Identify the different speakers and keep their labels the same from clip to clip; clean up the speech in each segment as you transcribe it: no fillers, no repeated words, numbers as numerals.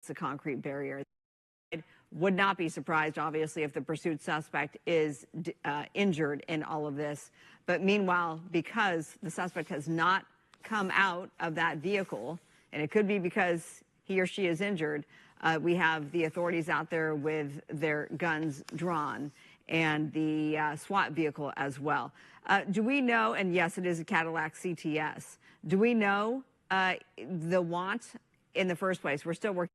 Speaker 1: a concrete barrier. Would not be surprised, obviously, if the pursued suspect is injured in all of this. But meanwhile, because the suspect has not come out of that vehicle, and it could be because he or she is injured, we have the authorities out there with their guns drawn and the SWAT vehicle as well. Do we know, and yes, it is a Cadillac CTS, do we know the want in the first place? We're still working.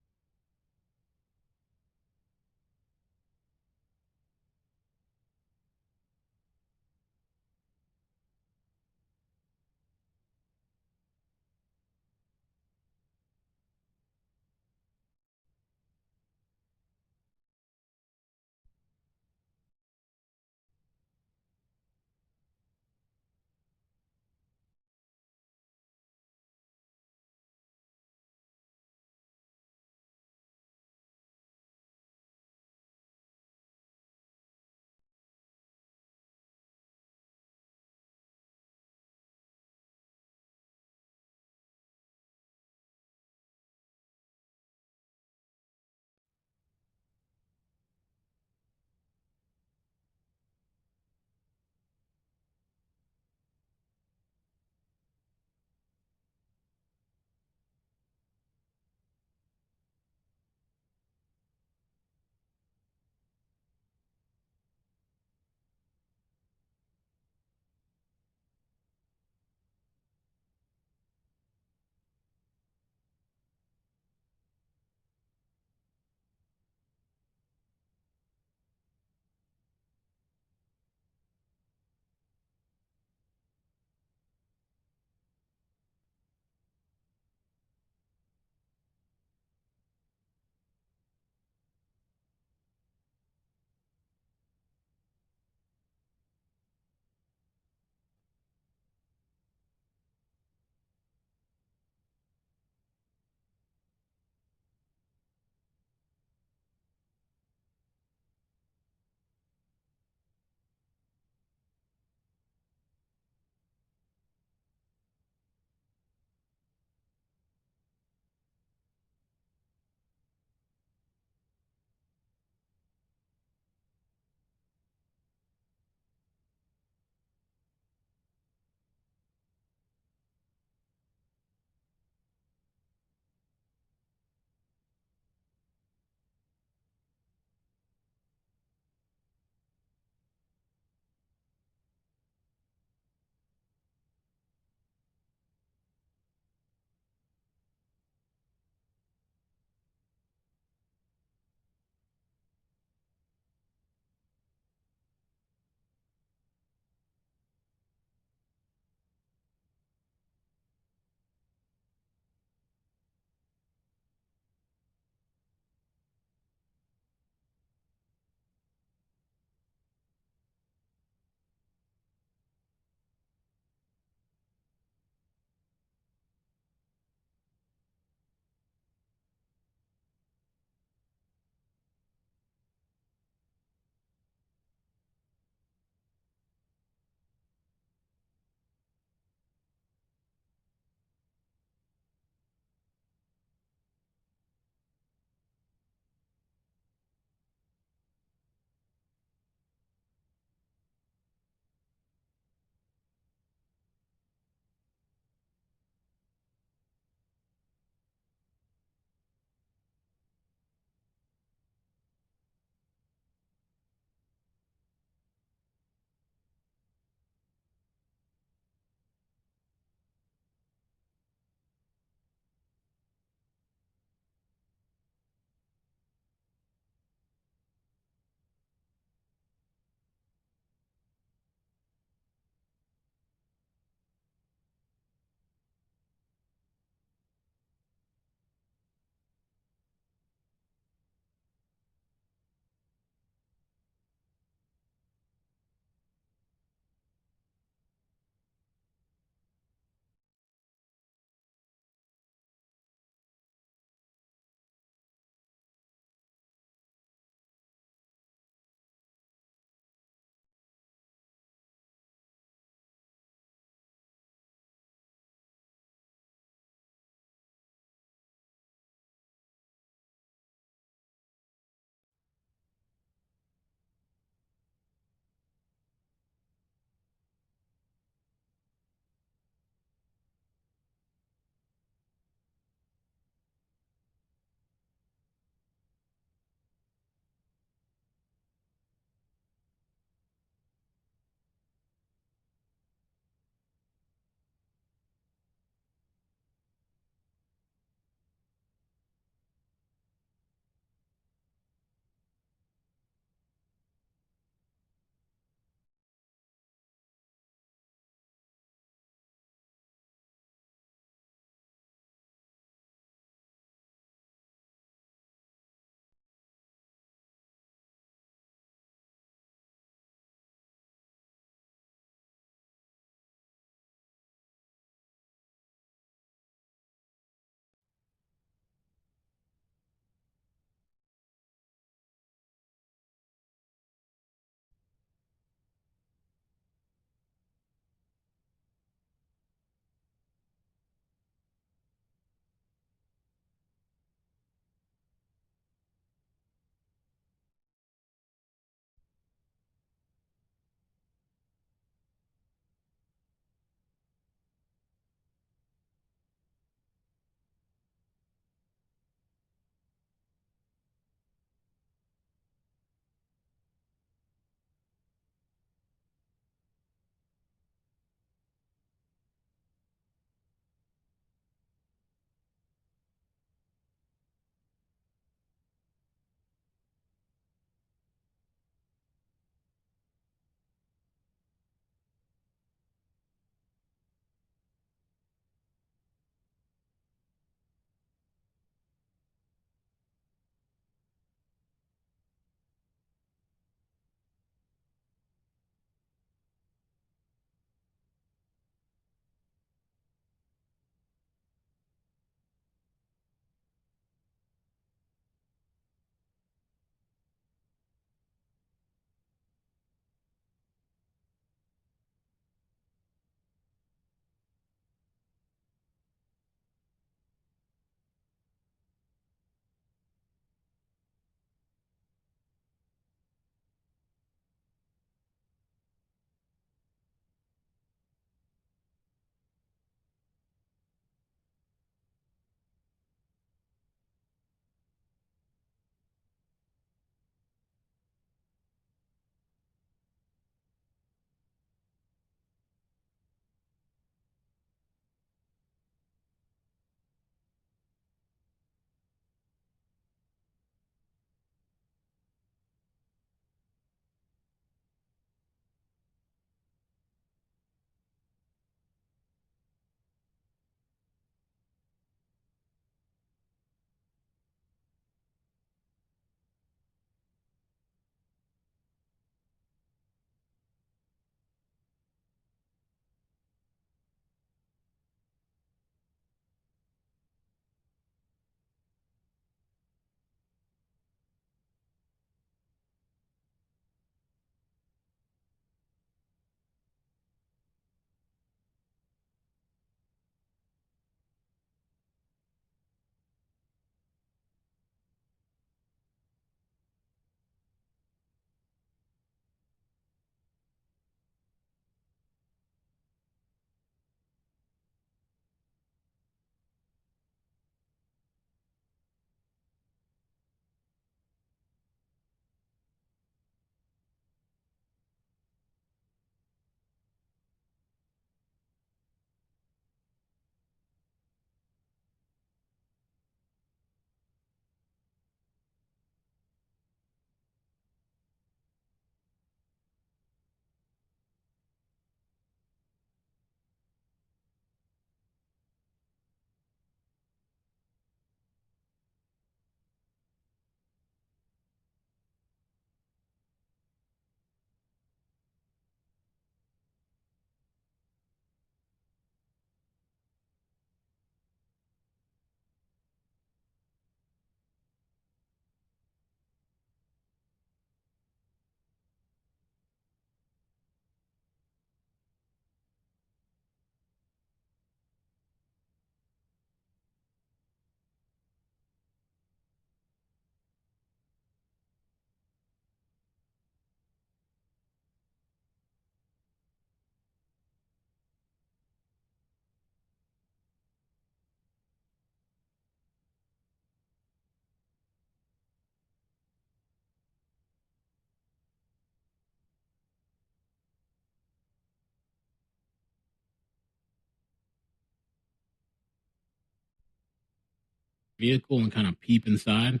Speaker 2: vehicle and kind of peep inside.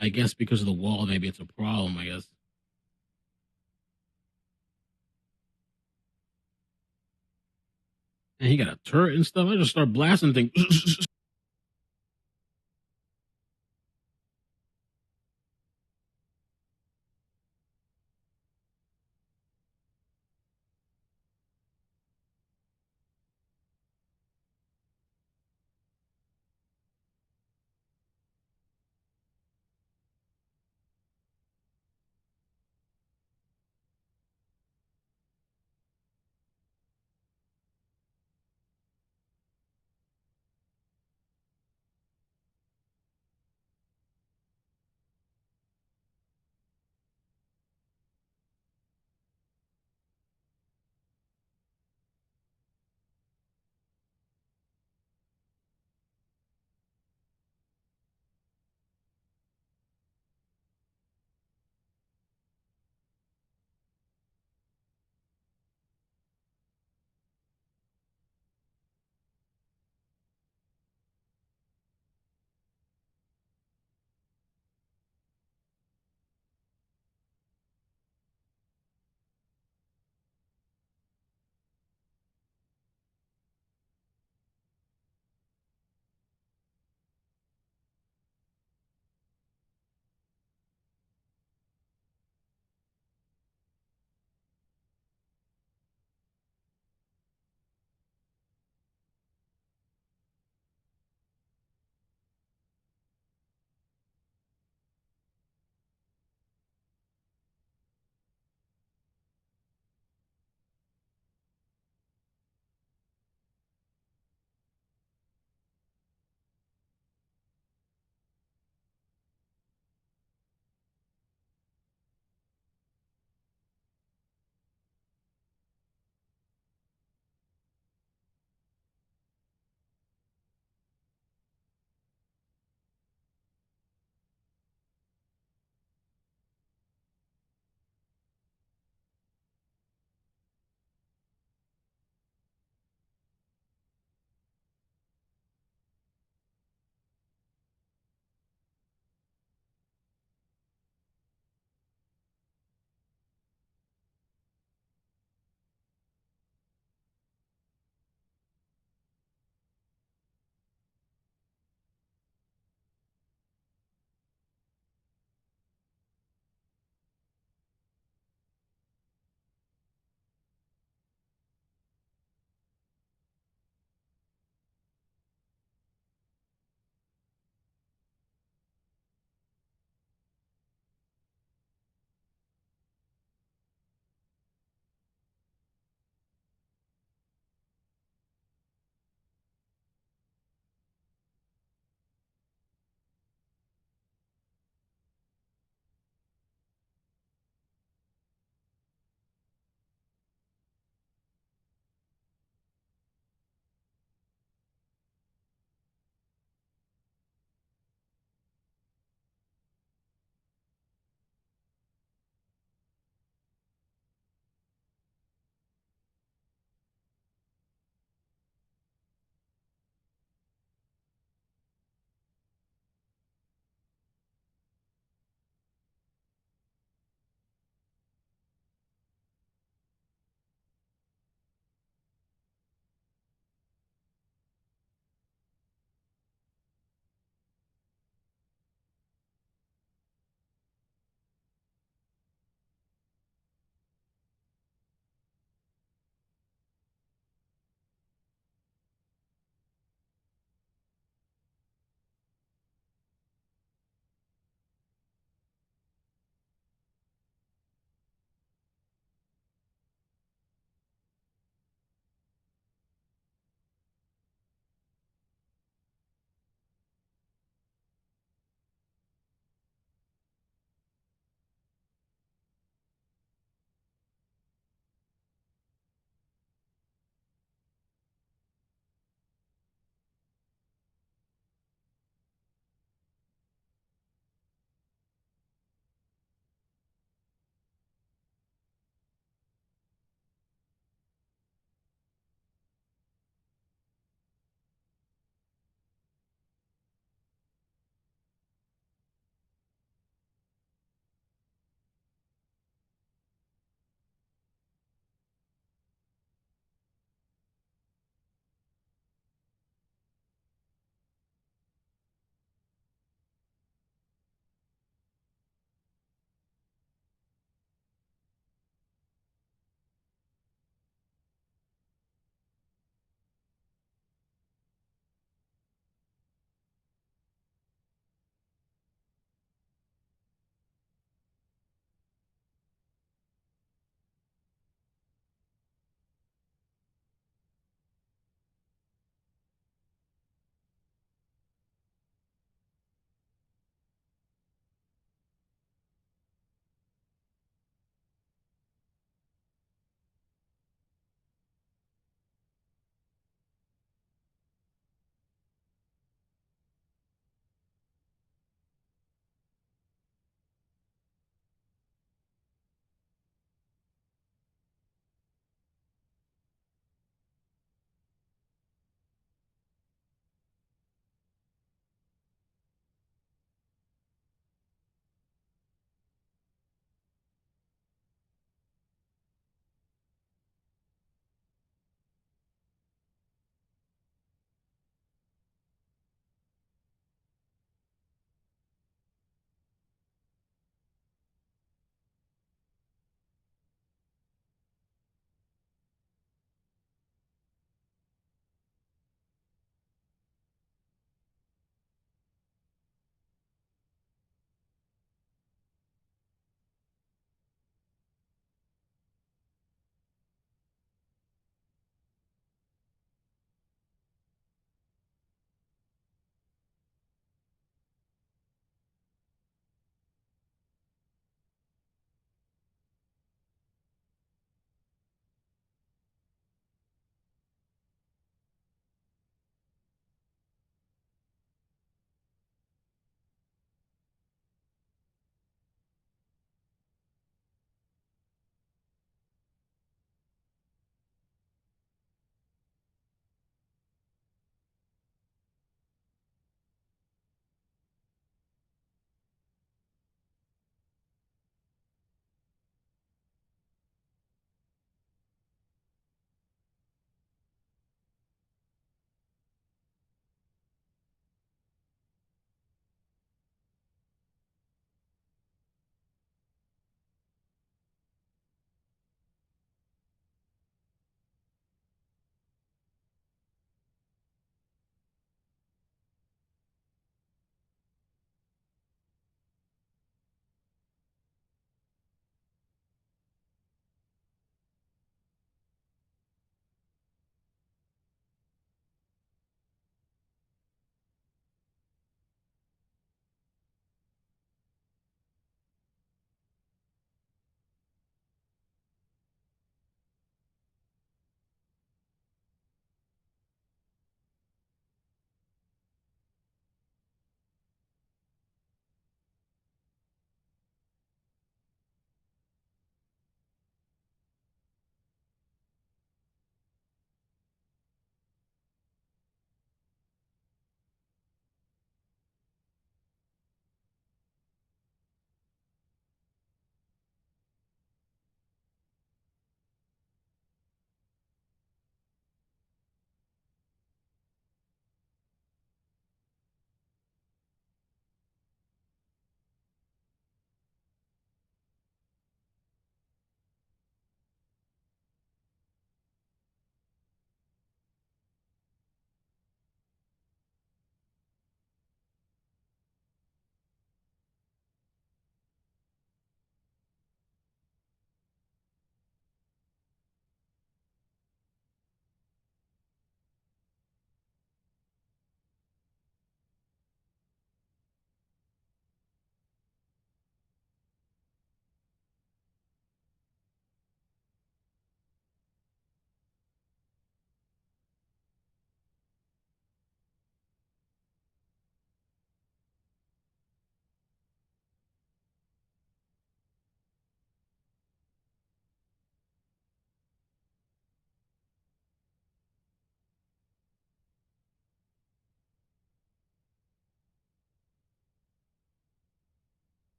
Speaker 2: I guess because of the wall, maybe it's a problem. I guess. And he got a turret and stuff. I just start blasting things.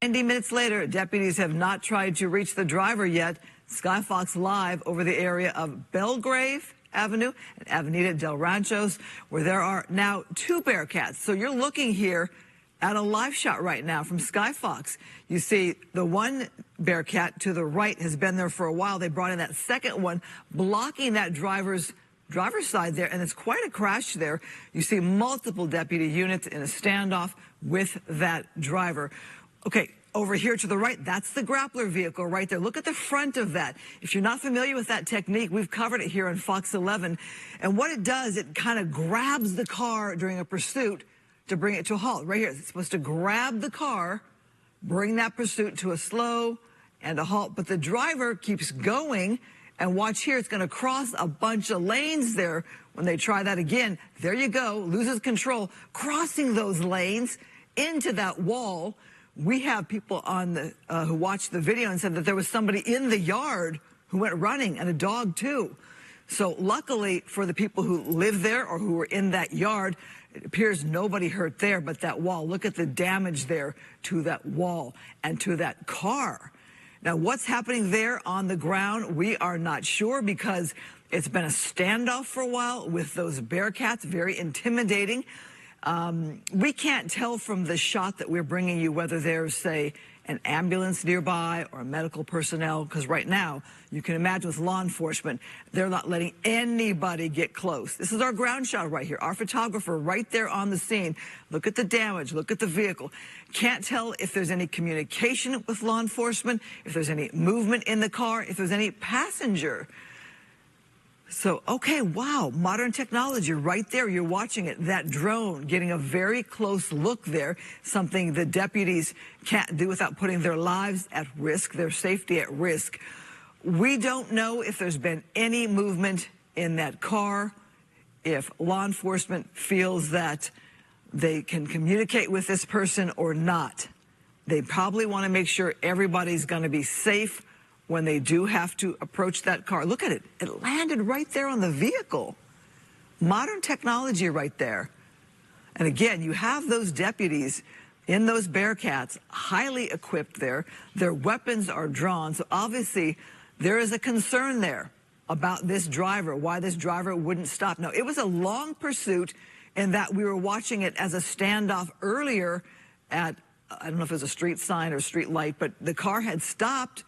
Speaker 3: 90 minutes later, deputies have not tried to reach the driver yet. Sky Fox live over the area of Belgrave Avenue and Avenida del Ranchos, where there are now 2 Bearcats. So you're looking here at a live shot right now from Sky Fox. You see the one Bearcat to the right has been there for a while. They brought in that second one, blocking that driver's side there, and it's quite a crash there. You see multiple deputy units in a standoff with that driver. Okay, over here to the right, that's the grappler vehicle right there. Look at the front of that. If you're not familiar with that technique, we've covered it here on Fox 11. And what it does, it kind of grabs the car during a pursuit to bring it to a halt. Right here, it's supposed to grab the car, bring that pursuit to a slow and a halt. But the driver keeps going, and watch here, it's going to cross a bunch of lanes there. When they try that again, there you go, loses control, crossing those lanes into that wall. We have people on the who watched the video and said that there was somebody in the yard who went running, and a dog too. So luckily for the people who live there or who were in that yard, it appears nobody hurt there, but that wall, look at the damage there to that wall and to that car. Now, what's happening there on the ground, we are not sure, because it's been a standoff for a while with those Bearcats, very intimidating. We can't tell from the shot that we're bringing you whether there's, say, an ambulance nearby or medical personnel, because right now, you can imagine with law enforcement, they're not letting anybody get close. This is our ground shot right here, our photographer right there on the scene. Look at the damage, look at the vehicle. Can't tell if there's any communication with law enforcement, if there's any movement in the car, if there's any passenger. So, okay, wow, modern technology right there. You're watching it, that drone, getting a very close look there, something the deputies can't do without putting their lives at risk, their safety at risk. We don't know if there's been any movement in that car, if law enforcement feels that they can communicate with this person or not. They probably want to make sure everybody's going to be safe when they do have to approach that car. Look at it. It landed right there on the vehicle. Modern technology right there. And again, you have those deputies in those Bearcats, highly equipped there. Their weapons are drawn. So obviously, there is a concern there about this driver, why this driver wouldn't stop. Now, it was a long pursuit in that we were watching it as a standoff earlier at, I don't know if it was a street sign or street light, but the car had stopped.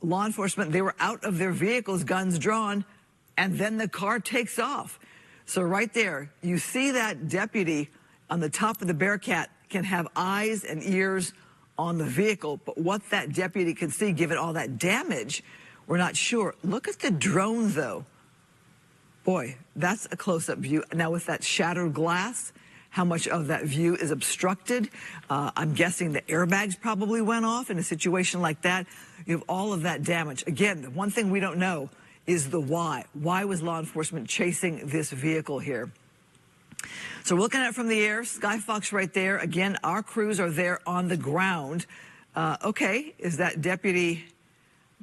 Speaker 3: Law enforcement, they were out of their vehicles, guns drawn, and then the car takes off. So right there, you see that deputy on the top of the Bearcat can have eyes and ears on the vehicle, but what that deputy can see, given all that damage, we're not sure. Look at the drone, though. Boy, that's a close-up view. Now, with that shattered glass, how much of that view is obstructed? I'm guessing the airbags probably went off in a situation like that. You have all of that damage. Again, the one thing we don't know is the why. Why was law enforcement chasing this vehicle here? So we're looking at it from the air, Sky Fox right there. Again, our crews are there on the ground. Okay, is that deputy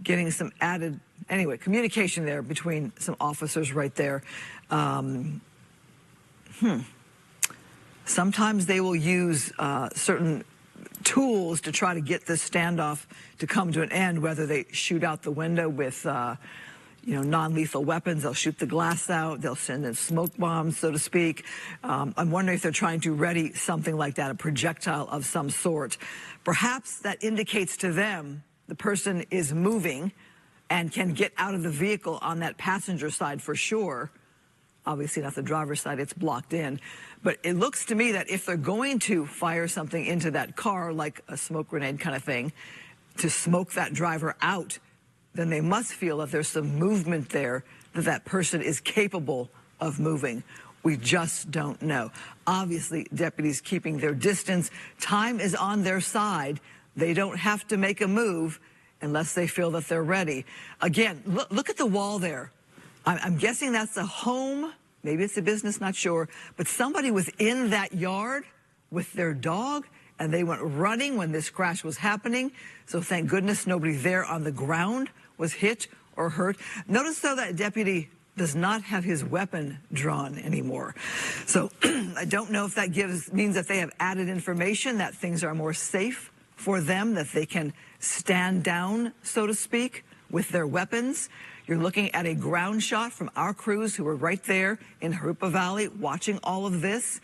Speaker 3: getting some added, anyway, communication there between some officers right there. Sometimes they will use certain tools to try to get this standoff to come to an end, whether they shoot out the window with, non-lethal weapons. They'll shoot the glass out. They'll send in smoke bombs, so to speak. I'm wondering if they're trying to ready something like that, a projectile of some sort. Perhaps that indicates to them the person is moving and can get out of the vehicle on that passenger side for sure. Obviously not the driver's side, it's blocked in. But it looks to me that if they're going to fire something into that car, like a smoke grenade kind of thing, to smoke that driver out, then they must feel that there's some movement there, that that person is capable of moving. We just don't know. Obviously, deputies keeping their distance. Time is on their side. They don't have to make a move unless they feel that they're ready. Again, look at the wall there. I'm guessing that's a home. Maybe it's a business, not sure. But somebody within that yard with their dog, and they went running when this crash was happening. So thank goodness nobody there on the ground was hit or hurt. Notice, though, that deputy does not have his weapon drawn anymore. So I don't know if that means that they have added information, that things are more safe for them that they can stand down, so to speak, with their weapons. You're looking at a ground shot from our crews who were right there in Harupa Valley watching all of this.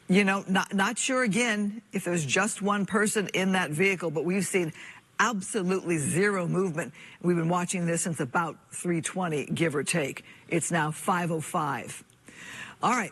Speaker 3: You know, not sure again if there's just one person in that vehicle, but we've seen absolutely zero movement. We've been watching this since about 3:20, give or take. It's now 5:05. All right.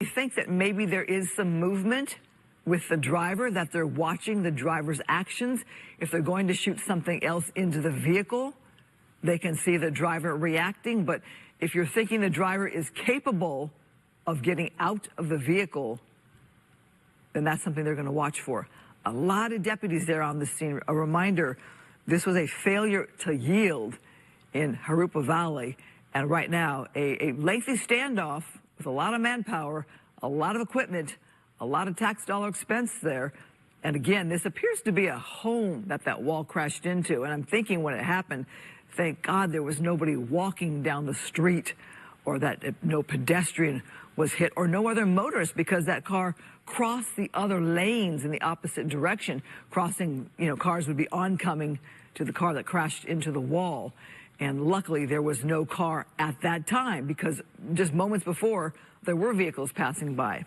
Speaker 3: think that maybe there is some movement with the driver, that they're watching the driver's actions. If they're going to shoot something else into the vehicle, they can see the driver reacting. But if you're thinking the driver is capable of getting out of the vehicle, then that's something they're going to watch for. A lot of deputies there on the scene. A reminder, this was a failure to yield in Harupa Valley. And right now, a lengthy standoff with a lot of manpower, a lot of equipment, a lot of tax dollar expense there. And again, this appears to be a home that wall crashed into. And I'm thinking when it happened, thank God there was nobody walking down the street, or that no pedestrian was hit, or no other motorist, because that car crossed the other lanes in the opposite direction. Crossing, cars would be oncoming to the car that crashed into the wall. And luckily there was no car at that time, because just moments before there were vehicles passing by.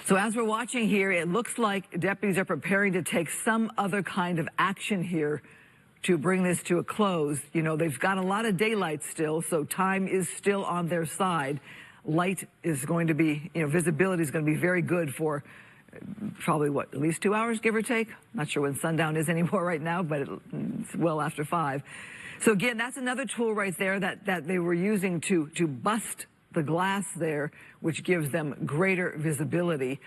Speaker 3: So as we're watching here, it looks like deputies are preparing to take some other kind of action here to bring this to a close. They've got a lot of daylight still, so time is still on their side. Light is going to be, visibility is going to be very good for probably, at least 2 hours, give or take? Not sure when sundown is anymore right now, but it's well after 5. So again, that's another tool right there that they were using to bust the glass there, which gives them greater visibility.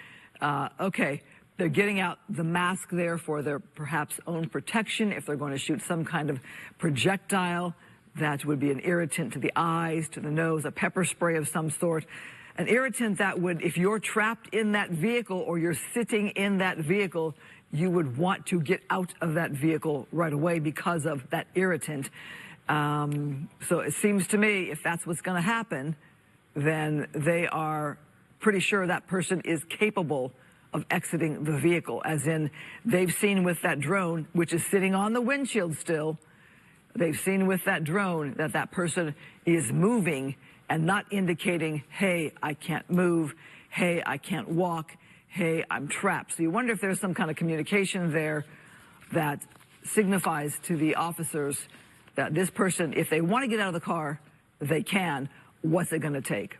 Speaker 3: Okay. They're getting out the mask there for their perhaps own protection. If they're going to shoot some kind of projectile that would be an irritant to the eyes, to the nose, a pepper spray of some sort. An irritant that would, if you're trapped in that vehicle or you're sitting in that vehicle, you would want to get out of that vehicle right away because of that irritant. So it seems to me, if that's what's going to happen, then they are pretty sure that person is capable of exiting the vehicle, as in they've seen with that drone, which is sitting on the windshield still, they've seen with that drone that person is moving and not indicating, hey, I can't move, hey, I can't walk, hey, I'm trapped. So you wonder if there's some kind of communication there that signifies to the officers that this person, if they want to get out of the car, they can. What's it going to take?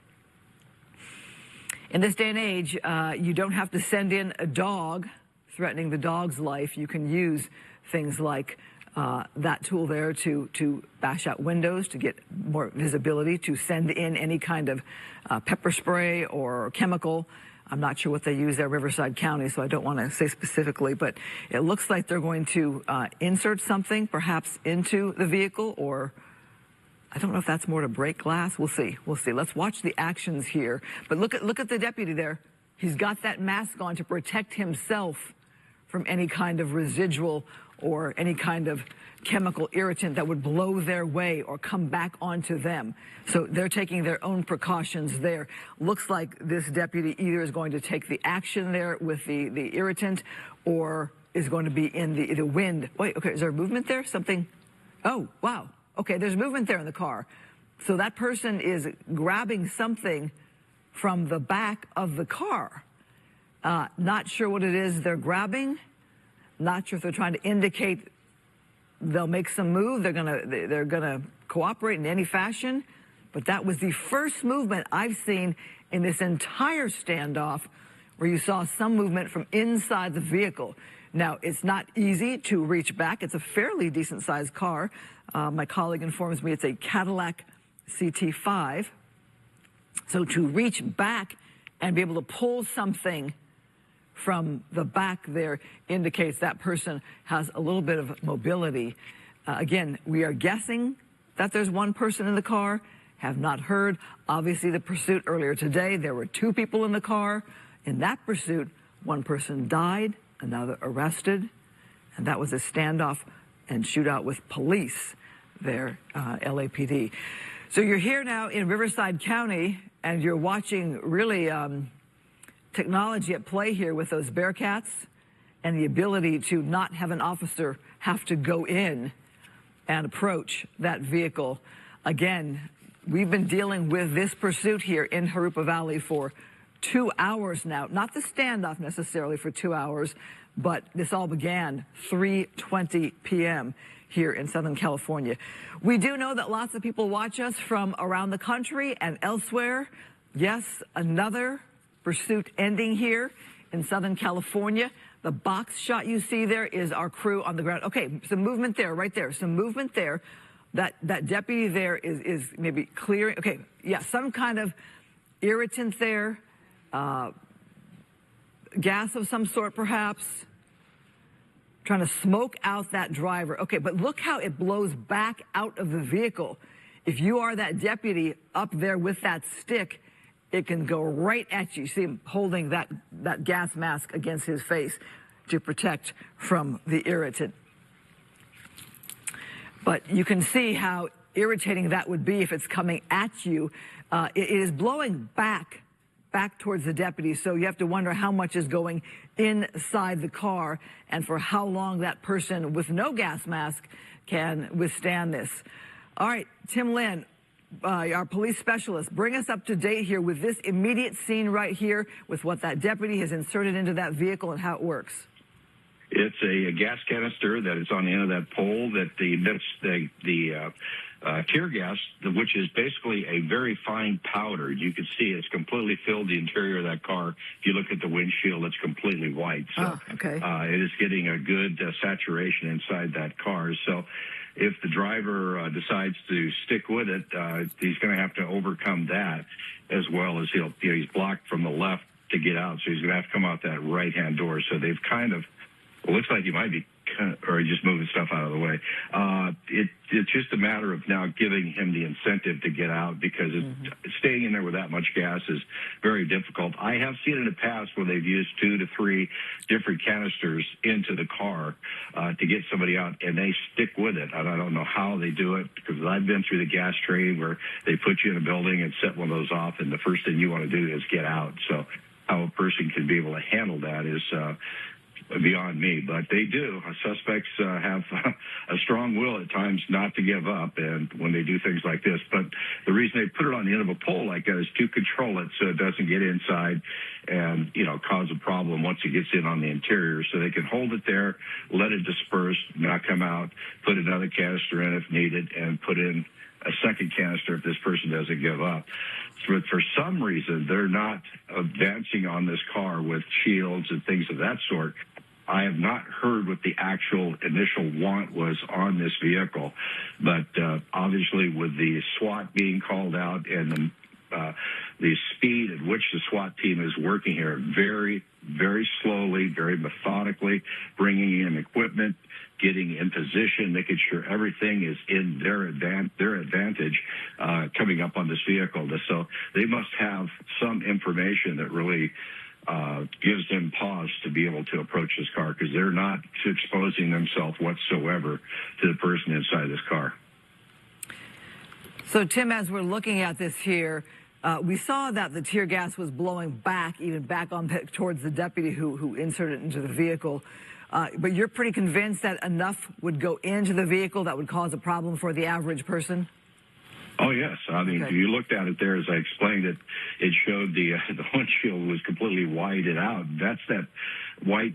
Speaker 3: In this day and age, you don't have to send in a dog threatening the dog's life. You can use things like that tool there to bash out windows, to get more visibility, to send in any kind of pepper spray or chemical. I'm not sure what they use there, Riverside County, so I don't want to say specifically, but it looks like they're going to insert something perhaps into the vehicle, or I don't know if that's more to break glass. We'll see. We'll see. Let's watch the actions here. But look at the deputy there. He's got that mask on to protect himself from any kind of residual or any kind of chemical irritant that would blow their way or come back onto them. So they're taking their own precautions there. Looks like this deputy either is going to take the action there with the irritant, or is going to be in the wind. Wait, okay, is there movement there? Something? Oh, wow. Okay, there's movement there in the car. So that person is grabbing something from the back of the car. Not sure what it is they're grabbing. Not sure if they're trying to indicate they'll make some move. They're gonna cooperate in any fashion. But that was the first movement I've seen in this entire standoff where you saw some movement from inside the vehicle. Now, it's not easy to reach back. It's a fairly decent-sized car. My colleague informs me it's a Cadillac CT5. So to reach back and be able to pull something from the back there indicates that person has a little bit of mobility. Again, we are guessing that there's one person in the car, have not heard. Obviously, the pursuit earlier today, there were 2 people in the car. In that pursuit, one person died, another arrested, and that was a standoff and shootout with police there, LAPD. So you're here now in Riverside County, and you're watching really technology at play here with those Bearcats and the ability to not have an officer have to go in and approach that vehicle. Again, we've been dealing with this pursuit here in Harupa Valley for 2 hours now. Not the standoff necessarily for 2 hours, but this all began 3:20 p.m. here in Southern California. We do know that lots of people watch us from around the country and elsewhere. Yes, another pursuit ending here in Southern California. The box shot you see there is our crew on the ground. Okay, some movement there, right there. Some movement there. That deputy there is maybe clearing. Okay, yeah, some kind of irritant there. Gas of some sort, perhaps. Trying to smoke out that driver. Okay, but look how it blows back out of the vehicle. If you are that deputy up there with that stick, it can go right at you. See him holding that gas mask against his face to protect from the irritant. But you can see how irritating that would be if it's coming at you. It is blowing back towards the deputy, so you have to wonder how much is going inside the car and for how long that person with no gas mask can withstand this. All right, Tim Lynn, our police specialist, bring us up to date here with this immediate scene right here with what that deputy has inserted into that vehicle and how it works.
Speaker 4: It's a gas canister that is on the end of that pole that emits the tear gas, which is basically a very fine powder. You can see it's completely filled the interior of that car. If you look at the windshield, it's completely white. So it is getting a good saturation inside that car. So if the driver decides to stick with it, he's going to have to overcome that, as well as he's blocked from the left to get out. So he's going to have to come out that right-hand door. So they've kind of, it looks like he might be or just moving stuff out of the way. It's just a matter of now giving him the incentive to get out, because staying in there with that much gas is very difficult. I have seen in the past where they've used 2 to 3 different canisters into the car to get somebody out, and they stick with it. And I don't know how they do it, because I've been through the gas trade where they put you in a building and set one of those off, and the first thing you want to do is get out. So how a person can be able to handle that is beyond me, but they do. Suspects have a strong will at times not to give up, and when they do things like this. But the reason they put it on the end of a pole like that is to control it so it doesn't get inside and, cause a problem once it gets in on the interior. So they can hold it there, let it disperse, not come out, put another canister in if needed, and put in a second canister if this person doesn't give up. So for some reason, they're not advancing on this car with shields and things of that sort. I have not heard what the actual initial want was on this vehicle, but obviously with the SWAT being called out and the speed at which the SWAT team is working here, very, very slowly, very methodically, bringing in equipment, getting in position, making sure everything is in their advantage coming up on this vehicle. So they must have some information that really gives them pause to be able to approach this car, because they're not exposing themselves whatsoever to the person inside this car.
Speaker 3: So, Tim, as we're looking at this here, we saw that the tear gas was blowing back, even back on towards the deputy who inserted it into the vehicle. But you're pretty convinced that enough would go into the vehicle that would cause a problem for the average person?
Speaker 4: Oh, yes. I mean, if you looked at it there, as I explained it, it showed the windshield was completely whited out. That's that white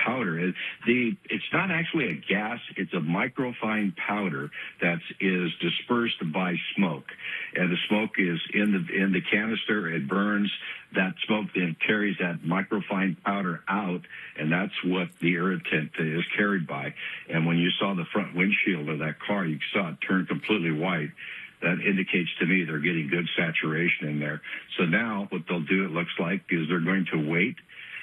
Speaker 4: powder. It's not actually a gas. It's a microfine powder that is dispersed by smoke. And the smoke is in the canister. It burns. That smoke then carries that microfine powder out, and that's what the irritant is carried by. And when you saw the front windshield of that car, you saw it turn completely white. That indicates to me they're getting good saturation in there. So now what they'll do, it looks like, is they're going to wait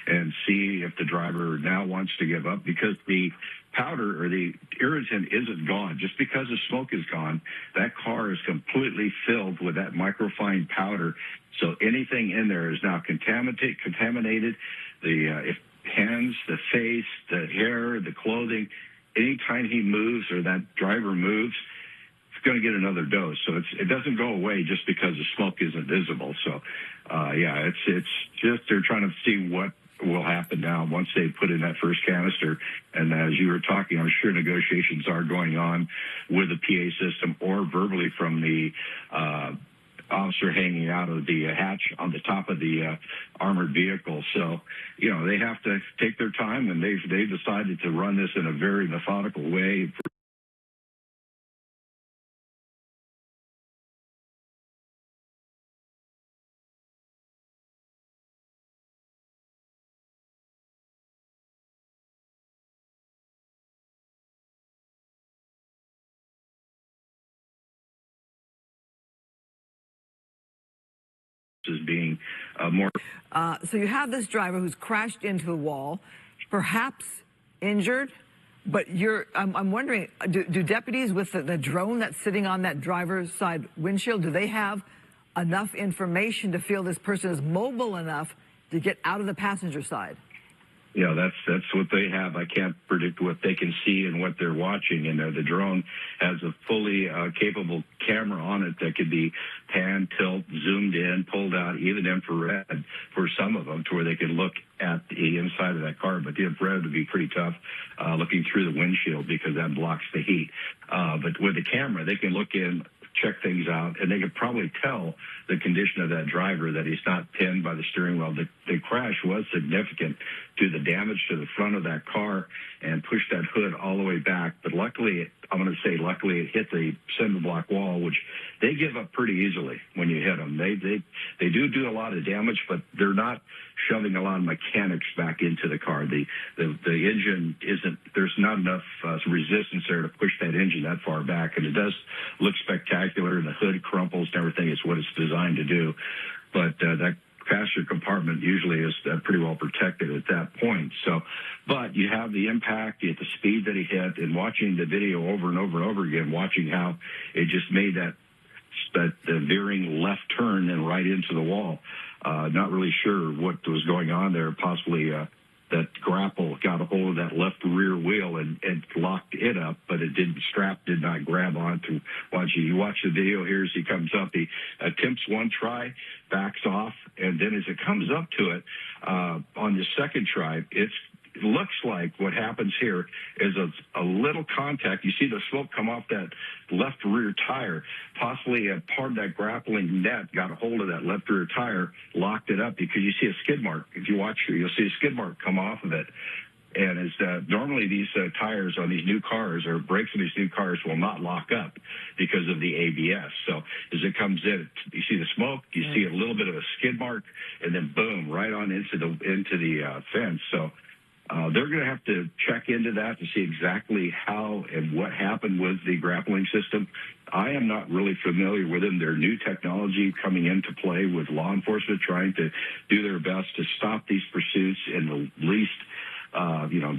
Speaker 4: and see if the driver now wants to give up, because the powder or the irritant isn't gone. Just because the smoke is gone, that car is completely filled with that microfine powder. So anything in there is now contaminated. The hands, the face, the hair, the clothing, anytime he moves or that driver moves, going to get another dose. So it doesn't go away just because the smoke isn't visible. So, yeah, it's just they're trying to see what will happen now once they put in that first canister. And as you were talking, I'm sure negotiations are going on with the PA system or verbally from the officer hanging out of the hatch on the top of the armored vehicle. So, they have to take their time, and they've decided to run this in a very methodical way. as being more.
Speaker 3: So you have this driver who's crashed into the wall, perhaps injured, but I'm wondering, do deputies with the drone that's sitting on that driver's side windshield, do they have enough information to feel this person is mobile enough to get out of the passenger side?
Speaker 4: Yeah, that's what they have. I can't predict what they can see and what they're watching. And the drone has a fully capable camera on it that could be pan, tilt, zoomed in, pulled out, even infrared for some of them, to where they can look at the inside of that car. But the infrared would be pretty tough looking through the windshield because that blocks the heat. But with the camera, they can look in, check things out, and they could probably tell the condition of that driver, that he's not pinned by the steering wheel. The crash was significant to the damage to the front of that car and pushed that hood all the way back. But luckily, luckily it hit the cinder block wall, which they give up pretty easily when you hit them. They do a lot of damage, but they're not shoving a lot of mechanics back into the car. The engine isn't, there's not enough resistance there to push that engine that far back, and it does look spectacular, and the hood crumples and everything. It's what it's designed to do. But that passenger compartment usually is pretty well protected at that point. So, but you have the impact at the speed that he hit, and watching the video over and over and over again, watching how it just made that veering left turn and right into the wall. Not really sure what was going on there. Possibly that grapple got a hold of that left rear wheel and locked it up, but strap did not grab onto. You watch the video here as he comes up. He attempts one try, backs off, and then as it comes up to it on the second try, it looks like what happens here is a little contact. You see the smoke come off that left rear tire. Possibly a part of that grappling net got a hold of that left rear tire, locked it up, because you see a skid mark. If you watch here, you'll see a skid mark come off of it. And as normally these tires on these new cars, or brakes on these new cars, will not lock up because of the ABS. So as it comes in, you see the smoke, you see a little bit of a skid mark, and then boom, right on into the fence. So they're going to have to check into that to see exactly how and what happened with the grappling system. I am not really familiar with them. They're new technology coming into play with law enforcement trying to do their best to stop these pursuits in the least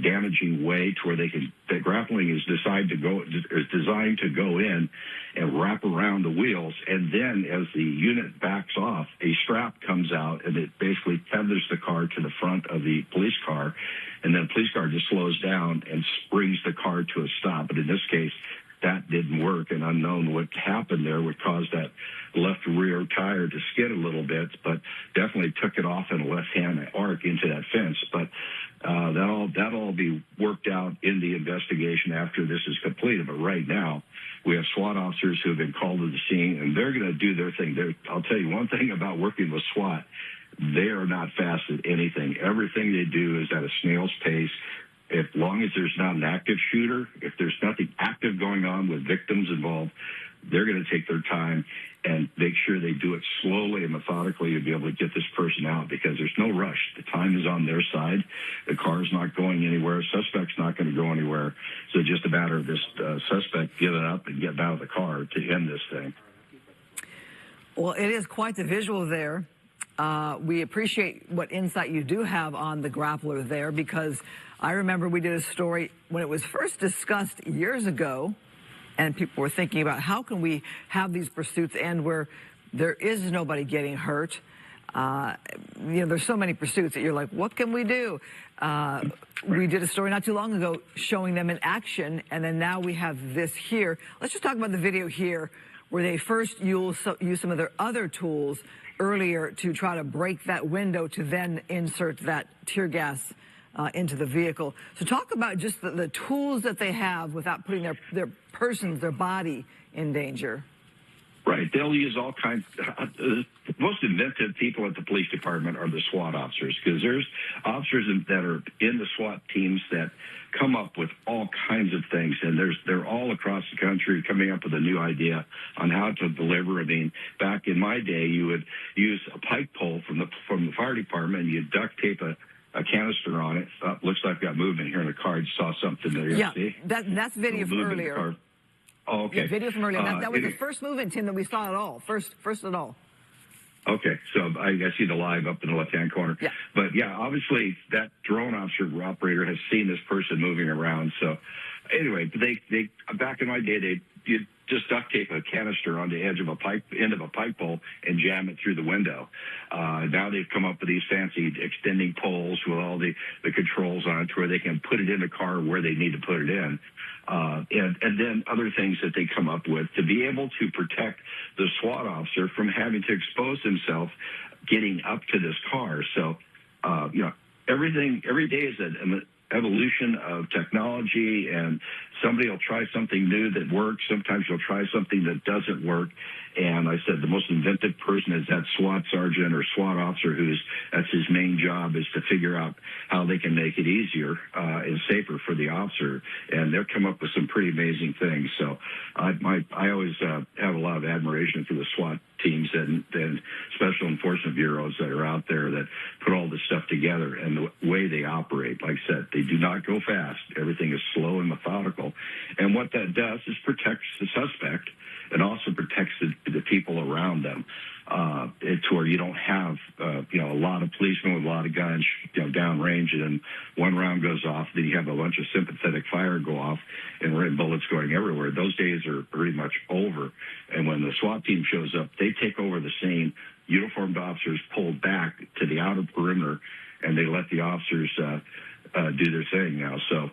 Speaker 4: damaging way, to where the grappling is designed to go in and wrap around the wheels, and then as the unit backs off, a strap comes out and it basically tethers the car to the front of the police car, and then the police car just slows down and brings the car to a stop. But in this case, that didn't work, and unknown what happened there would cause that left rear tire to skid a little bit, but definitely took it off in a left-hand arc into that fence. But that'll all be worked out in the investigation after this is completed. But right now, we have SWAT officers who have been called to the scene, and they're going to do their thing. I'll tell you one thing about working with SWAT: they are not fast at anything. Everything they do is at a snail's pace. As long as there's not an active shooter, if there's nothing active going on with victims involved, they're going to take their time and make sure they do it slowly and methodically to be able to get this person out, because there's no rush. The time is on their side. The car's not going anywhere. Suspect's not going to go anywhere. So it's just a matter of this suspect giving up and getting out of the car to end this thing.
Speaker 3: Well, it is quite the visual there. We appreciate what insight you do have on the grappler there, because I remember we did a story when it was first discussed years ago, and people were thinking about how can we have these pursuits end where there is nobody getting hurt. There's so many pursuits that you're like, what can we do? We did a story not too long ago showing them in action, and then now we have this here. Let's just talk about the video here, where they first use some of their other tools earlier to try to break that window to then insert that tear gas into the vehicle. So talk about just the tools that they have without putting their body in danger.
Speaker 4: Right. They'll use all kinds. The most inventive people at the police department are the SWAT officers, because there's officers that are in the SWAT teams that come up with all kinds of things, and they're all across the country coming up with a new idea on how to deliver. I mean, back in my day, you would use a pike pole from the fire department, and you'd duct tape a canister on it. Looks like I've got movement here in the car. You saw something there.
Speaker 3: Yeah,
Speaker 4: see?
Speaker 3: that's video from earlier.
Speaker 4: Oh, okay.
Speaker 3: Yeah, video from earlier. That was the first movement, Tim, that we saw at all. First at all.
Speaker 4: Okay, so I see the live up in the left-hand corner.
Speaker 3: Yeah.
Speaker 4: But yeah, obviously that drone officer operator has seen this person moving around. So anyway, they back in my day, you'd just duct tape a canister on the edge of end of a pipe pole and jam it through the window. Now they've come up with these fancy extending poles with all the controls on it to where they can put it in the car where they need to put it in. And then other things that they come up with to be able to protect the SWAT officer from having to expose himself getting up to this car. So, every day is an evolution of technology, and somebody will try something new that works. Sometimes you'll try something that doesn't work. And I said the most inventive person is that SWAT sergeant or SWAT officer that's his main job, is to figure out how they can make it easier and safer for the officer. And they'll come up with some pretty amazing things. So I always have a lot of admiration for the SWAT teams and special enforcement bureaus that are out there that put all this stuff together, and the way they operate. Like I said, they do not go fast. Everything is slow and methodical. And what that does is protects the suspect and also protects the people around them. It's where you don't have, a lot of policemen with a lot of guns, downrange, and then one round goes off. Then you have a bunch of sympathetic fire go off and red bullets going everywhere. Those days are pretty much over. And when the SWAT team shows up, they take over the scene. Uniformed officers pull back to the outer perimeter, and they let the officers do their thing now. So,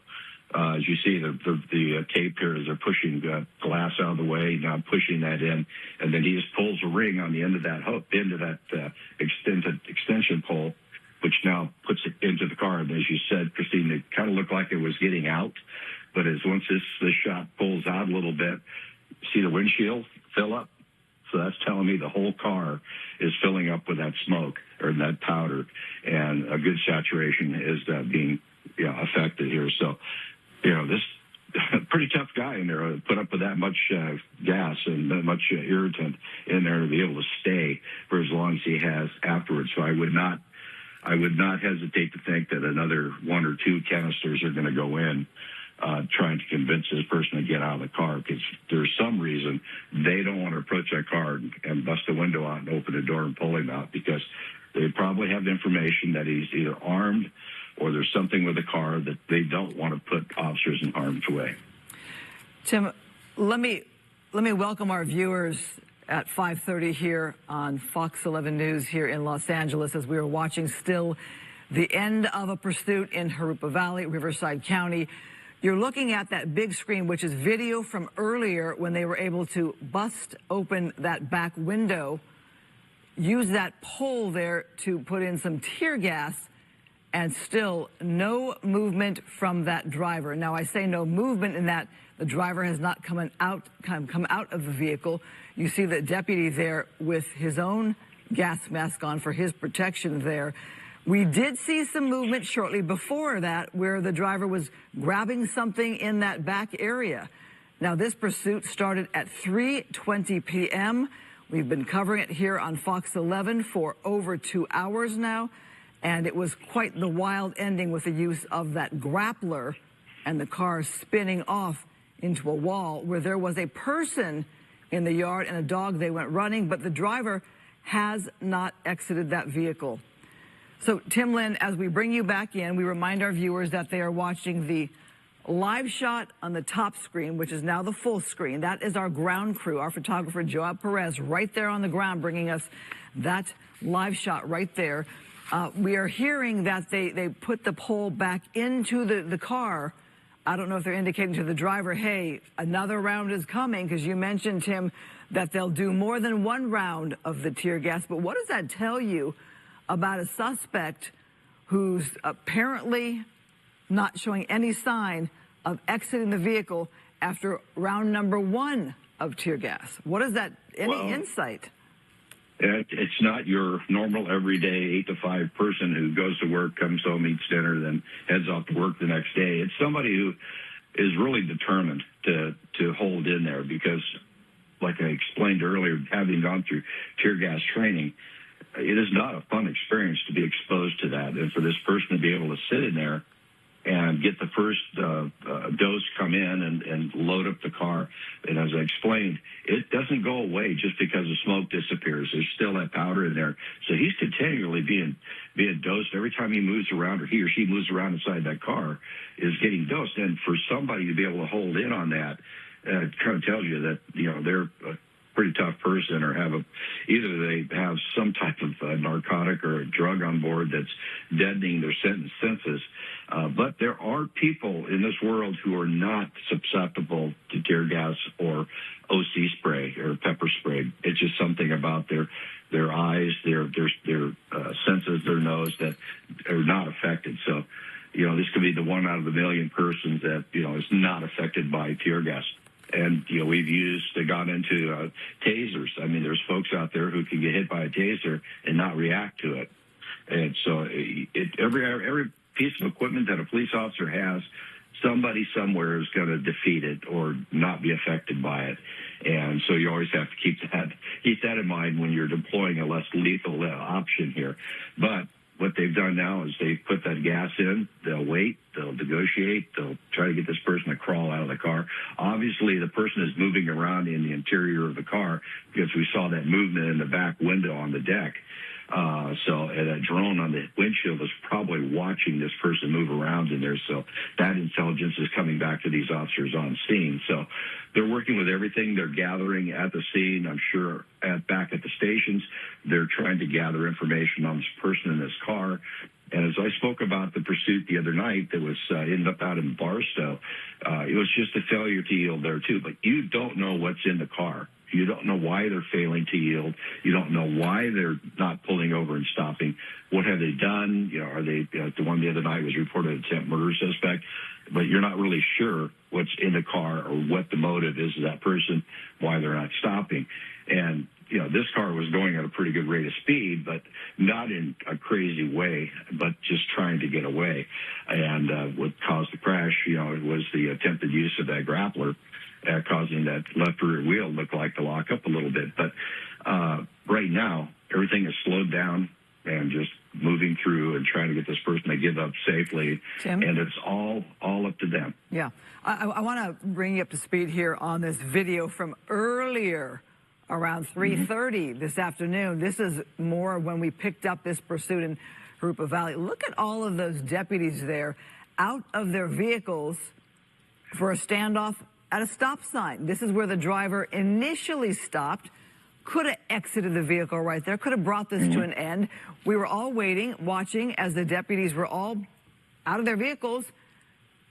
Speaker 4: as you see, the tape here is they're pushing glass out of the way, now pushing that in, and then he just pulls a ring on the end of that hook, into that extension pole, which now puts it into the car. And as you said, Christine, it kind of looked like it was getting out, but once this shot pulls out a little bit, see the windshield fill up? So that's telling me the whole car is filling up with that smoke or that powder, and a good saturation is being affected here. So, this pretty tough guy in there put up with that much gas and that much irritant in there to be able to stay for as long as he has afterwards. So I would not hesitate to think that another one or two canisters are going to go in, trying to convince this person to get out of the car, because there's some reason they don't want to approach that car and bust the window out and open the door and pull him out, because they probably have information that he's either armed or there's something with the car that they don't want to put officers in harm's way.
Speaker 3: Tim, let me welcome our viewers at 5:30 here on Fox 11 News here in Los Angeles, as we are watching still the end of a pursuit in Harupa Valley, Riverside County. You're looking at that big screen, which is video from earlier when they were able to bust open that back window, use that pole there to put in some tear gas, and still no movement from that driver. Now, I say no movement in that the driver has not come out of the vehicle. You see the deputy there with his own gas mask on for his protection there. We did see some movement shortly before that where the driver was grabbing something in that back area. Now, this pursuit started at 3:20 p.m. We've been covering it here on Fox 11 for over 2 hours now. And it was quite the wild ending with the use of that grappler and the car spinning off into a wall where there was a person in the yard and a dog. They went running, but the driver has not exited that vehicle. So, Tim Lynn, as we bring you back in, we remind our viewers that they are watching the live shot on the top screen, which is now the full screen. That is our ground crew, our photographer, Joab Perez, right there on the ground, bringing us that live shot right there. We are hearing that they put the pole back into the car. I don't know if they're indicating to the driver, hey, another round is coming, because you mentioned, Tim, that they'll do more than one round of the tear gas. But what does that tell you about a suspect who's apparently not showing any sign of exiting the vehicle after round number one of tear gas? What is that? Any insight?
Speaker 4: It's not your normal, everyday 8 to 5 person who goes to work, comes home, eats dinner, then heads off to work the next day. It's somebody who is really determined to hold in there, because, like I explained earlier, having gone through tear gas training, it is not a fun experience to be exposed to that. And for this person to be able to sit in there and get the first dose come in and load up the car. And as I explained, it doesn't go away just because the smoke disappears. There's still that powder in there. So he's continually being dosed. Every time he moves around, or he or she moves around inside that car, is getting dosed. And for somebody to be able to hold in on that, it kind of tells you that, they're a pretty tough person, or either they have some type of narcotic or a drug on board that's deadening their senses. But there are people in this world who are not susceptible to tear gas or OC spray or pepper spray. It's just something about their eyes, their senses, their nose that are not affected. So, this could be the one out of a million persons that, is not affected by tear gas. And, we've gone into tasers. I mean, there's folks out there who can get hit by a taser and not react to it. And so every piece of equipment that a police officer has, somebody somewhere is going to defeat it or not be affected by it. And so you always have to keep that in mind when you're deploying a less lethal option here. But what they've done now is they've put that gas in, they'll wait, they'll negotiate, they'll try to get this person to crawl out of the car. Obviously, the person is moving around in the interior of the car because we saw that movement in the back window on the deck. So that drone on the windshield is probably watching this person move around in there. So that intelligence is coming back to these officers on scene. So they're working with everything they're gathering at the scene. I'm sure back at the stations, they're trying to gather information on this person in this car. And as I spoke about the pursuit the other night that was ended up out in Barstow, it was just a failure to yield there too. But you don't know what's in the car. You don't know why they're failing to yield. You don't know why they're not pulling over and stopping. What have they done? Are they, the one the other night was reported an attempt murder suspect, but you're not really sure what's in the car or what the motive is of that person, why they're not stopping. And, this car was going at a pretty good rate of speed, but not in a crazy way, but just trying to get away. And what caused the crash, it was the attempted use of that grappler, causing that left rear wheel look like to lock up a little bit. But right now, everything is slowed down and just moving through and trying to get this person to give up safely.
Speaker 3: Tim?
Speaker 4: And it's all up to them.
Speaker 3: Yeah. I want to bring you up to speed here on this video from earlier, around 3:30 this afternoon. This is more when we picked up this pursuit in Harupa Valley. Look at all of those deputies there out of their vehicles for a standoff at a stop sign. This is where the driver initially stopped, could have exited the vehicle right there, could have brought this to an end. We were all waiting, watching as the deputies were all out of their vehicles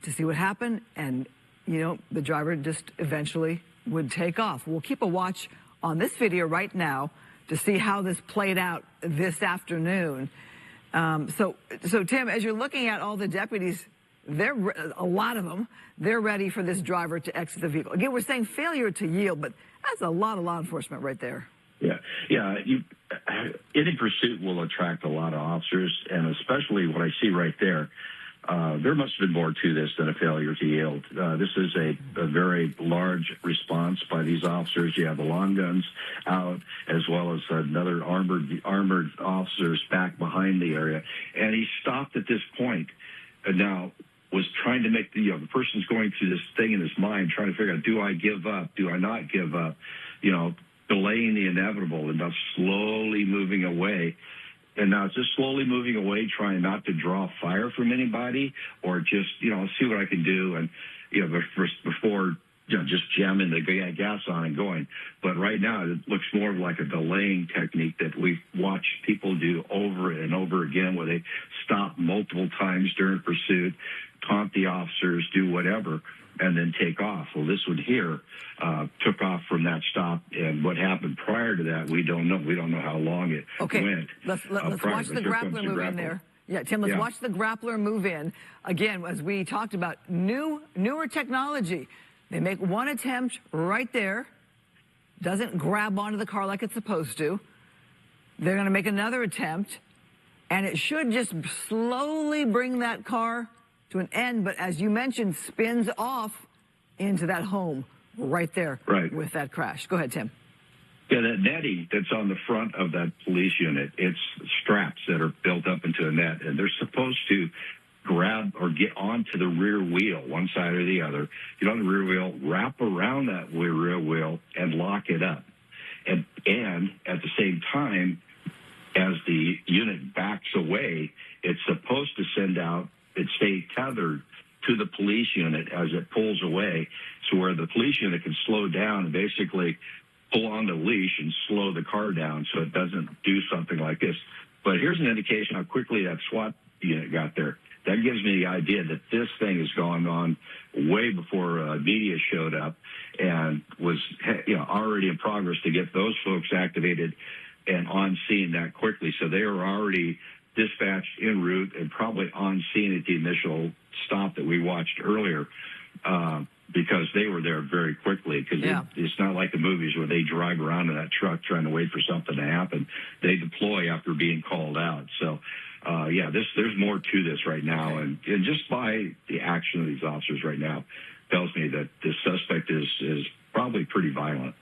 Speaker 3: to see what happened. And, the driver just eventually would take off. We'll keep a watch on this video right now to see how this played out this afternoon. So Tim, as you're looking at all the deputies, a lot of them, they're ready for this driver to exit the vehicle. Again, we're saying failure to yield, but that's a lot of law enforcement right there.
Speaker 4: Yeah. Any pursuit will attract a lot of officers, and especially what I see right there, there must have been more to this than a failure to yield. This is a very large response by these officers. You have the long guns out, as well as another armored officers back behind the area, and he stopped at this point. And now was trying to make the person's going through this thing in his mind, trying to figure out, do I give up? Do I not give up? Delaying the inevitable and now slowly moving away. And now it's just slowly moving away, trying not to draw fire from anybody or just, see what I can do. And, before, just jamming the gas on and going. But right now it looks more like a delaying technique that we've watched people do over and over again, where they stop multiple times during pursuit, taunt the officers, do whatever, and then take off. Well, this one here took off from that stop, and what happened prior to that, we don't know. We don't know how long it went.
Speaker 3: Let's watch the grappler move in there. Yeah, Tim, let's watch the grappler move in. Again, as we talked about, newer technology. They make one attempt right there, doesn't grab onto the car like it's supposed to. They're going to make another attempt, and it should just slowly bring that car to an end, but as you mentioned, spins off into that home right there with that crash. Go ahead, Tim.
Speaker 4: Yeah, that netting that's on the front of that police unit, it's straps that are built up into a net, and they're supposed to grab or get onto the rear wheel, one side or the other, get on the rear wheel, wrap around that rear wheel, and lock it up. And at the same time, as the unit backs away, it's supposed to send out, it stay tethered to the police unit as it pulls away, so where the police unit can slow down and basically pull on the leash and slow the car down so it doesn't do something like this. But here's an indication how quickly that SWAT unit got there. That gives me the idea that this thing has gone on way before media showed up and was already in progress to get those folks activated and on scene that quickly. So they were already dispatched en route and probably on scene at the initial stop that we watched earlier because they were there very quickly. Because it's not like the movies where they drive around in that truck trying to wait for something to happen. They deploy after being called out. So, there's more to this right now. And just by the action of these officers right now tells me that this suspect is probably pretty violent.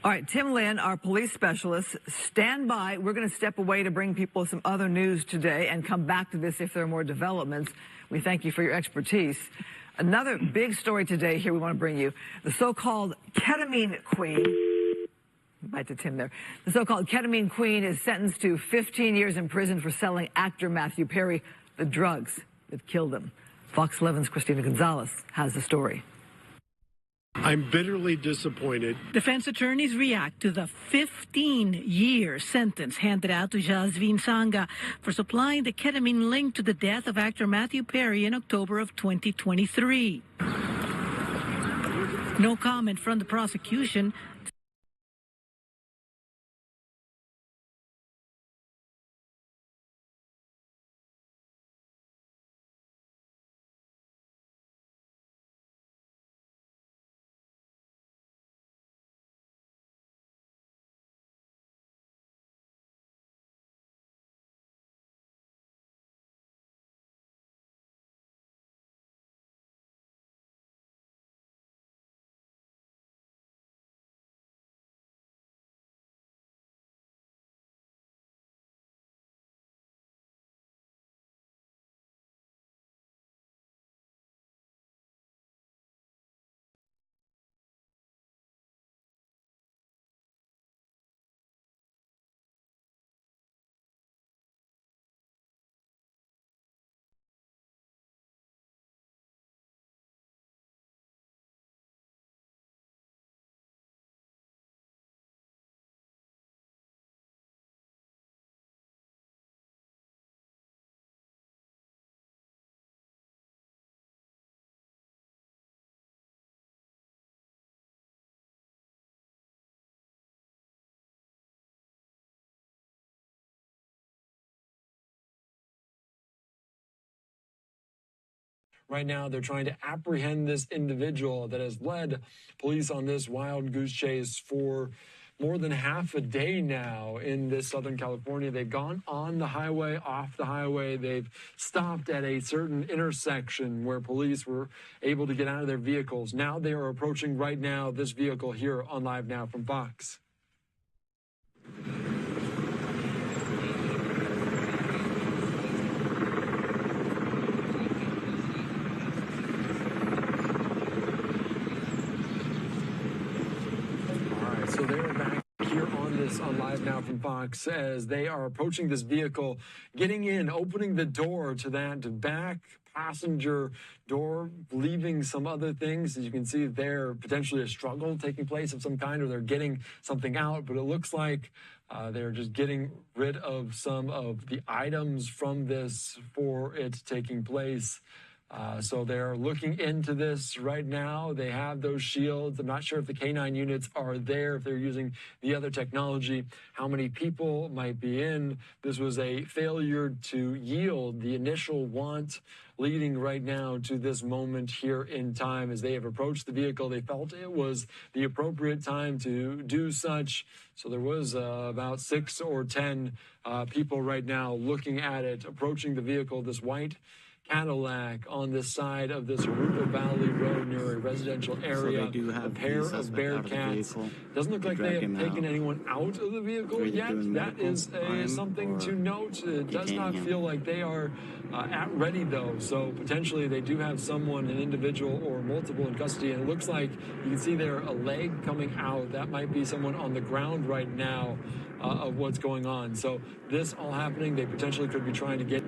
Speaker 3: All right, Tim Lynn, our police specialist, stand by. We're going to step away to bring people some other news today and come back to this if there are more developments. We thank you for your expertise. Another big story today here we want to bring you. The so-called ketamine queen. Back to Tim there. The so-called ketamine queen is sentenced to 15 years in prison for selling actor Matthew Perry the drugs that killed him. Fox 11's Christina Gonzalez has the story.
Speaker 5: I'm bitterly disappointed.
Speaker 6: Defense attorneys react to the 15-year sentence handed out to Jasvin Sanga for supplying the ketamine linked to the death of actor Matthew Perry in October of 2023. No comment from the prosecution.
Speaker 7: Right now, they're trying to apprehend this individual that has led police on this wild goose chase for more than half a day now in this Southern California. They've gone on the highway, off the highway. They've stopped at a certain intersection where police were able to get out of their vehicles. Now they are approaching right now this vehicle here on Live Now from Fox. So they're back here on Live Now from Fox as they are approaching this vehicle, getting in, opening the door to that back passenger door, leaving some other things. As you can see there, potentially a struggle taking place of some kind, or they're getting something out, but it looks like they're just getting rid of some of the items from this for it taking place. So they're looking into this right now. They have those shields. I'm not sure if the K9 units are there, if they're using the other technology, how many people might be in. This was a failure to yield the initial want, leading right now to this moment here in time. As they have approached the vehicle, they felt it was the appropriate time to do such. So there was about 6 or 10 people right now looking at it, approaching the vehicle, this white Cadillac on this side of this Aruba Valley Road near a residential area.
Speaker 8: So they do have
Speaker 7: a pair
Speaker 8: the
Speaker 7: of
Speaker 8: suspect out of the
Speaker 7: Bearcats.
Speaker 8: vehicle.
Speaker 7: Doesn't look
Speaker 8: They
Speaker 7: like they
Speaker 8: dragged
Speaker 7: have
Speaker 8: him
Speaker 7: taken
Speaker 8: out.
Speaker 7: anyone out of the vehicle
Speaker 8: They're either
Speaker 7: yet.
Speaker 8: doing
Speaker 7: That
Speaker 8: medical
Speaker 7: is
Speaker 8: on him
Speaker 7: something
Speaker 8: or
Speaker 7: to note. It does not
Speaker 8: detaining him.
Speaker 7: feel like they are at ready, though. So potentially they do have someone, an individual or multiple in custody. And it looks like you can see there a leg coming out. That might be someone on the ground right now of what's going on. So this all happening, they potentially could be trying to get.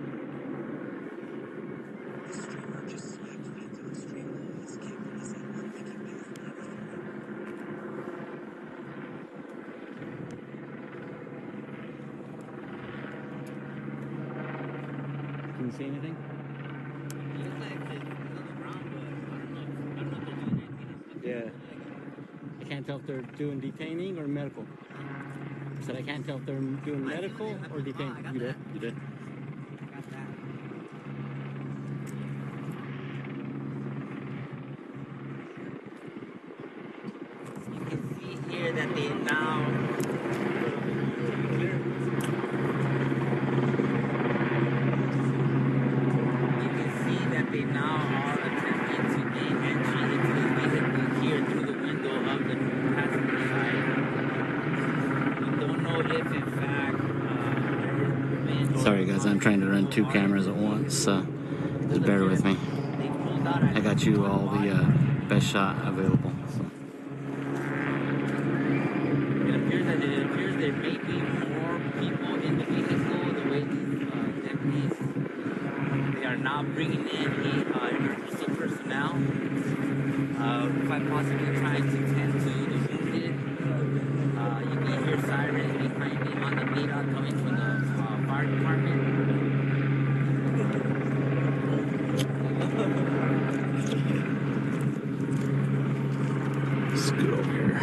Speaker 8: Can you see anything? Yeah. I can't tell if they're doing detaining or medical. I said I can't tell if they're doing medical or detaining. You did? You did?
Speaker 9: You can see here that they now are attempting to gain entry into the vehicle here through the window of the passenger side. We don't know if, in fact, there is.
Speaker 8: Sorry, guys, I'm trying to run two cameras at once, so just bear with me. I got you all the best shot available. So.
Speaker 9: It appears there may be more people in the vehicle. The way these deputies, they are now bringing in emergency personnel, quite possibly trying to tend to the wounded. You can hear sirens behind me on the radar coming from the fire department.
Speaker 8: Scoot over here.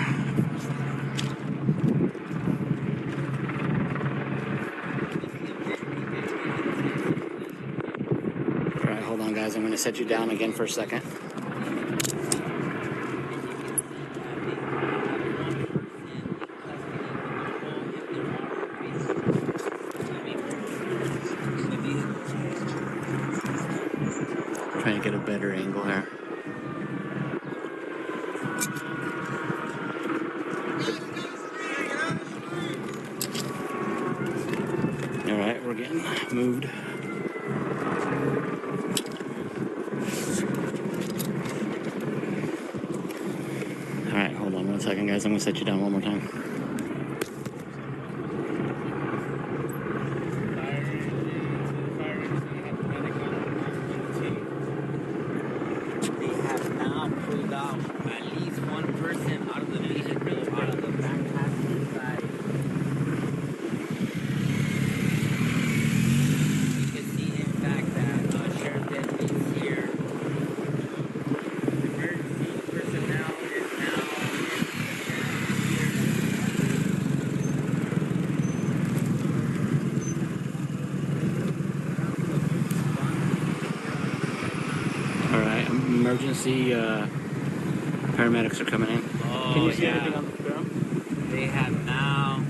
Speaker 8: All right, hold on, guys. I'm going to set you down again for a second. Trying to get a better angle here. All right, we're getting moved. All right, hold on one second, guys. I'm gonna set you down one more time.
Speaker 9: They have now pulled out at least one person out of the vehicle, out of the back passenger side. You can see, in fact, that sheriff deputies here. Emergency personnel is now
Speaker 8: All right, emergency paramedics are coming in. Can you see anything on the ground?
Speaker 9: They have now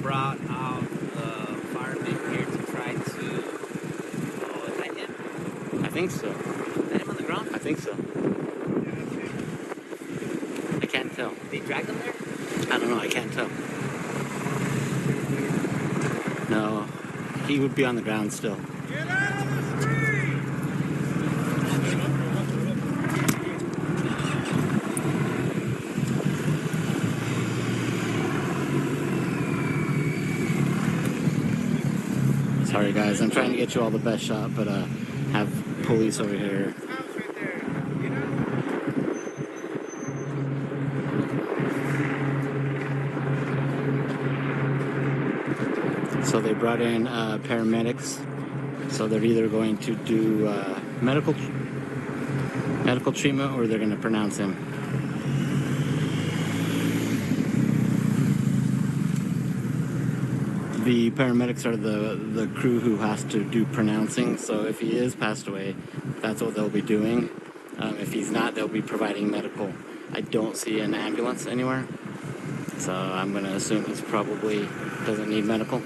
Speaker 9: brought out the firemen here to try to. Oh, is that him?
Speaker 8: I think so.
Speaker 9: Is that him on the ground?
Speaker 8: I think so. I can't tell.
Speaker 9: They dragged him there?
Speaker 8: I don't know. I can't tell. No, he would be on the ground still.
Speaker 10: Get out of the street!
Speaker 8: Sorry, guys. I'm trying to get you all the best shot, but have police over here. So they brought in paramedics. So they're either going to do medical treatment or they're going to pronounce him. The paramedics are the crew who has to do pronouncing. So if he is passed away, that's what they'll be doing. If he's not, they'll be providing medical. I don't see an ambulance anywhere. So I'm going to assume he's probably doesn't need medical.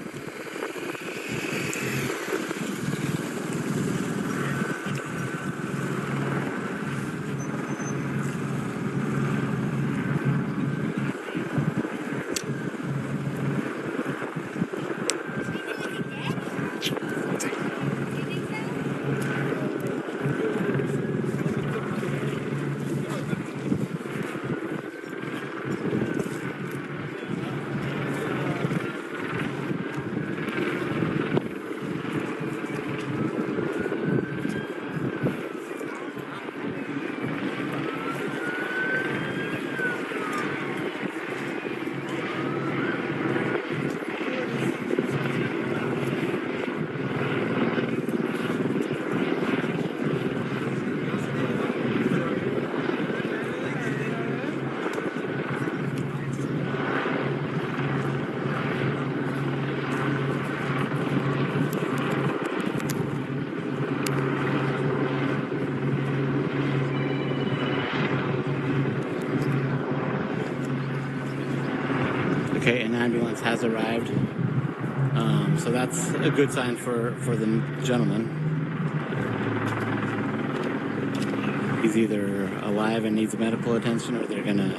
Speaker 8: ambulance has arrived. So that's a good sign for the gentleman. He's either alive and needs medical attention, or they're gonna,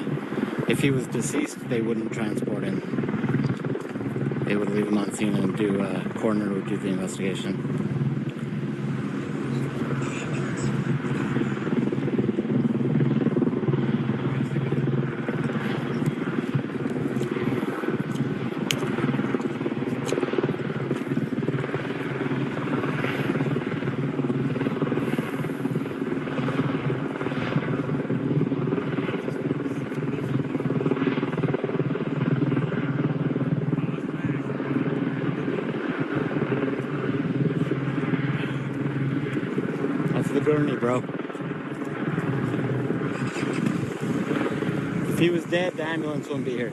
Speaker 8: if he was deceased, they wouldn't transport him. They would leave him on scene and coroner would do the investigation. That's the gurney, bro. If he was dead, the ambulance wouldn't be here.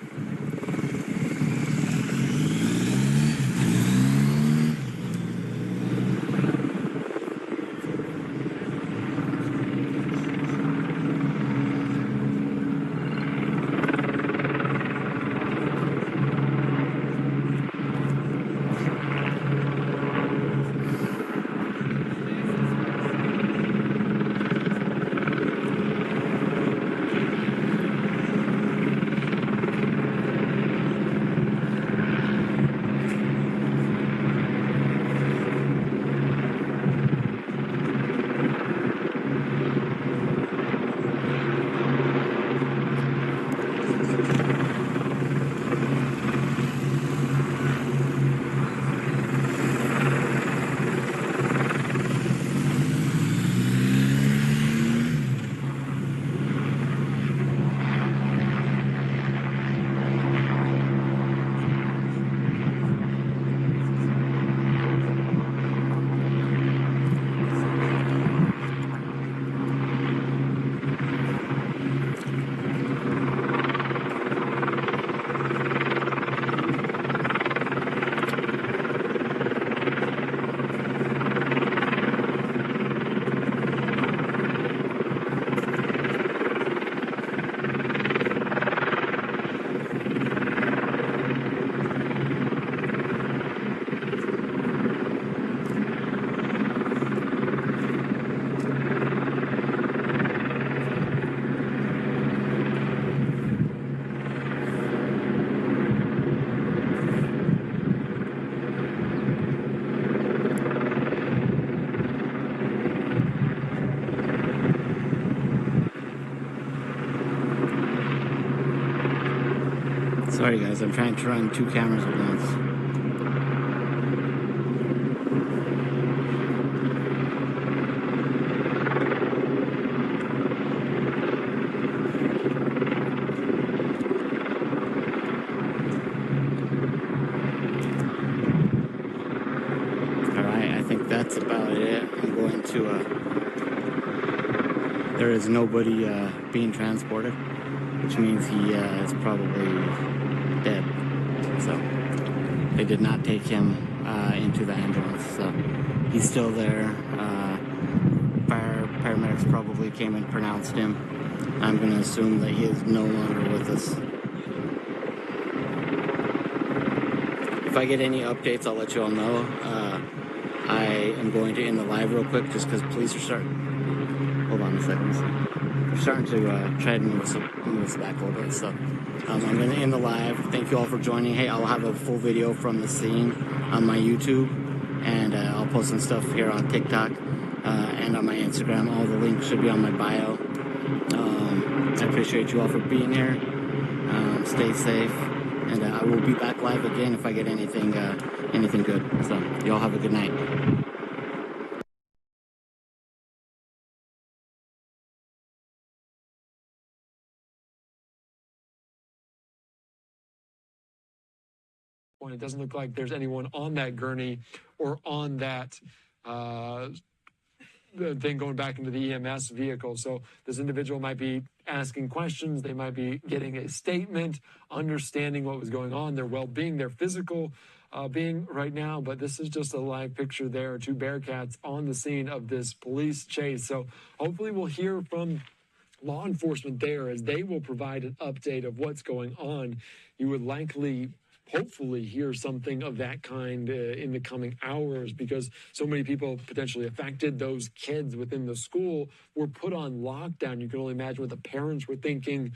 Speaker 8: Sorry guys, I'm trying to run two cameras at once. Alright, I think that's about it. I'm going to, there is nobody being transported, which means he is probably dead. So they did not take him into the ambulance. So he's still there. Paramedics probably came and pronounced him. I'm going to assume that he is no longer with us. If I get any updates, I'll let you all know. I am going to end the live real quick just because police are starting. Hold on a second. They're starting to try to move us back a little bit. So I'm going to end the live. Thank you all for joining. Hey, I'll have a full video from the scene on my YouTube, and I'll post some stuff here on TikTok and on my Instagram. All the links should be on my bio. I appreciate you all for being here. Stay safe, and I will be back live again if I get anything good. So y'all have a good night.
Speaker 7: It doesn't look like there's anyone on that gurney or on that thing going back into the EMS vehicle. So this individual might be asking questions. They might be getting a statement, understanding what was going on, their well-being, their physical being right now. But this is just a live picture. There are two Bearcats on the scene of this police chase. So hopefully we'll hear from law enforcement there as they will provide an update of what's going on. You would likely hopefully hear something of that kind in the coming hours, because so many people potentially affected. Those kids within the school were put on lockdown. You can only imagine what the parents were thinking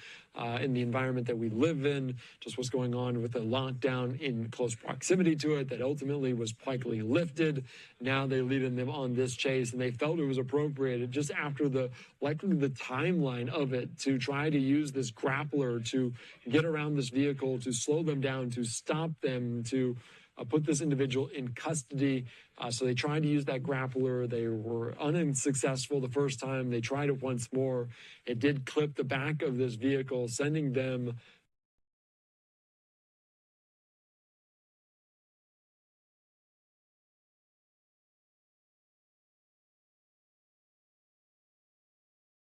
Speaker 7: in the environment that we live in, just what's going on with the lockdown in close proximity to it that ultimately was likely lifted. Now they lead them on this chase, and they felt it was appropriate just after the timeline of it to try to use this grappler to get around this vehicle, to slow them down, to stop them, to put this individual in custody. So they tried to use that grappler. They were unsuccessful the first time. They tried it once more. It did clip the back of this vehicle, sending them